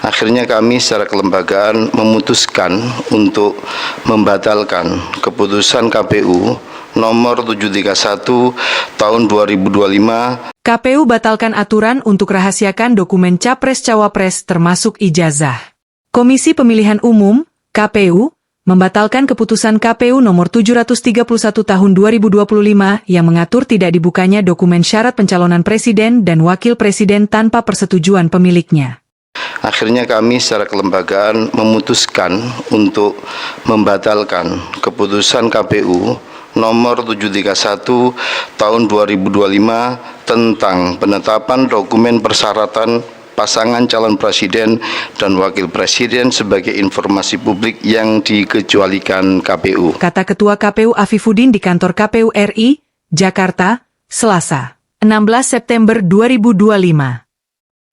Akhirnya kami secara kelembagaan memutuskan untuk membatalkan keputusan KPU nomor 731 tahun 2025. KPU batalkan aturan untuk rahasiakan dokumen Capres-Cawapres termasuk ijazah. Komisi Pemilihan Umum, KPU, membatalkan keputusan KPU nomor 731 tahun 2025 yang mengatur tidak dibukanya dokumen syarat pencalonan presiden dan wakil presiden tanpa persetujuan pemiliknya. Akhirnya kami secara kelembagaan memutuskan untuk membatalkan keputusan KPU nomor 731 tahun 2025 tentang penetapan dokumen persyaratan pasangan calon presiden dan wakil presiden sebagai informasi publik yang dikecualikan KPU. Kata Ketua KPU Afifuddin di kantor KPU RI, Jakarta, Selasa, 16 September 2025.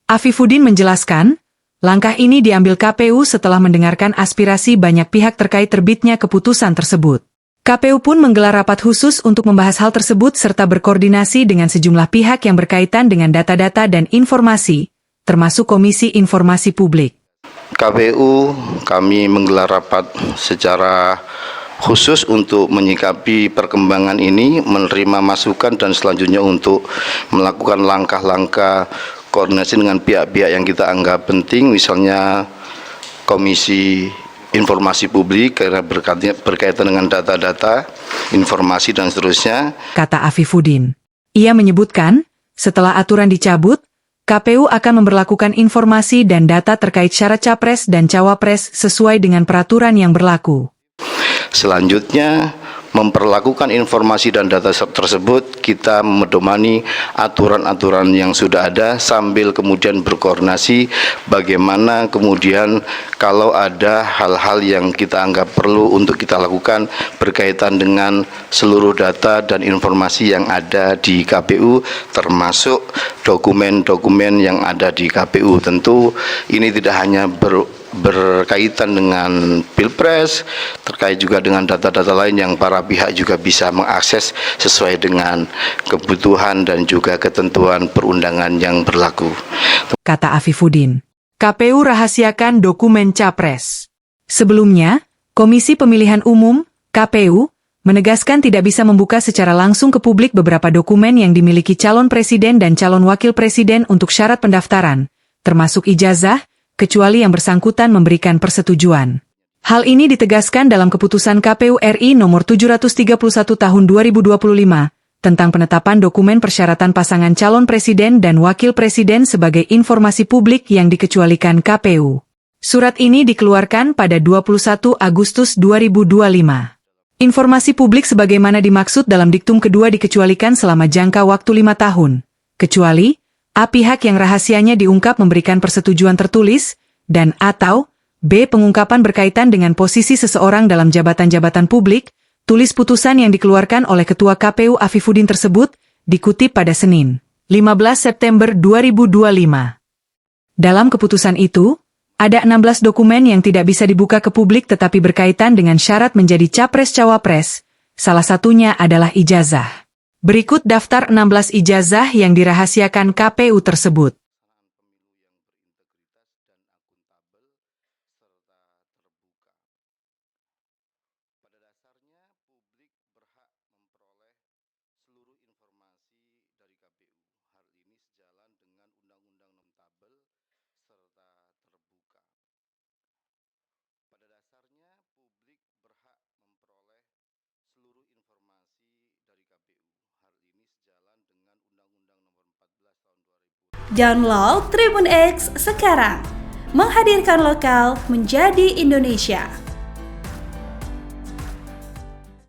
Afifuddin menjelaskan, langkah ini diambil KPU setelah mendengarkan aspirasi banyak pihak terkait terbitnya keputusan tersebut. KPU pun menggelar rapat khusus untuk membahas hal tersebut serta berkoordinasi dengan sejumlah pihak yang berkaitan dengan data-data dan informasi, termasuk Komisi Informasi Publik. KPU kami menggelar rapat secara khusus untuk menyikapi perkembangan ini, menerima masukan dan selanjutnya untuk melakukan langkah-langkah koordinasi dengan pihak-pihak yang kita anggap penting, misalnya Komisi Informasi Publik karena berkaitan dengan data-data, informasi dan seterusnya. Kata Afifuddin. Ia menyebutkan, setelah aturan dicabut, KPU akan memberlakukan informasi dan data terkait syarat capres dan cawapres sesuai dengan peraturan yang berlaku. Selanjutnya, memperlakukan informasi dan data tersebut, kita medomani aturan-aturan yang sudah ada sambil kemudian berkoordinasi bagaimana kemudian kalau ada hal-hal yang kita anggap perlu untuk kita lakukan berkaitan dengan seluruh data dan informasi yang ada di KPU, termasuk dokumen-dokumen yang ada di KPU. Tentu ini tidak hanya berkaitan dengan Pilpres, terkait juga dengan data-data lain yang para pihak juga bisa mengakses sesuai dengan kebutuhan dan juga ketentuan perundangan yang berlaku. Kata Afifuddin, KPU rahasiakan dokumen Capres. Sebelumnya, Komisi Pemilihan Umum, KPU, menegaskan tidak bisa membuka secara langsung ke publik beberapa dokumen yang dimiliki calon presiden dan calon wakil presiden untuk syarat pendaftaran, termasuk ijazah, kecuali yang bersangkutan memberikan persetujuan. Hal ini ditegaskan dalam keputusan KPU RI nomor 731 tahun 2025 tentang penetapan dokumen persyaratan pasangan calon presiden dan wakil presiden sebagai informasi publik yang dikecualikan KPU. Surat ini dikeluarkan pada 21 Agustus 2025. Informasi publik sebagaimana dimaksud dalam diktum kedua dikecualikan selama jangka waktu 5 tahun, kecuali A. Pihak yang rahasianya diungkap memberikan persetujuan tertulis, dan atau B. Pengungkapan berkaitan dengan posisi seseorang dalam jabatan-jabatan publik, tulis putusan yang dikeluarkan oleh Ketua KPU Afifuddin tersebut, dikutip pada Senin, 15 September 2025. Dalam keputusan itu, ada 16 dokumen yang tidak bisa dibuka ke publik tetapi berkaitan dengan syarat menjadi capres-cawapres, salah satunya adalah ijazah. Berikut daftar 16 ijazah yang dirahasiakan KPU tersebut. Pada dasarnya, publik berhak memperoleh seluruh informasi dari KPU. Hal ini sejalan dengan Undang-Undang Tabel serta terbuka. Pada dasarnya, publik berhak memperoleh seluruh informasi dari KPU. Hal ini sejalan dengan Undang-Undang Nomor 14 Tahun 2000. Download Tribun X sekarang. Menghadirkan lokal menjadi Indonesia.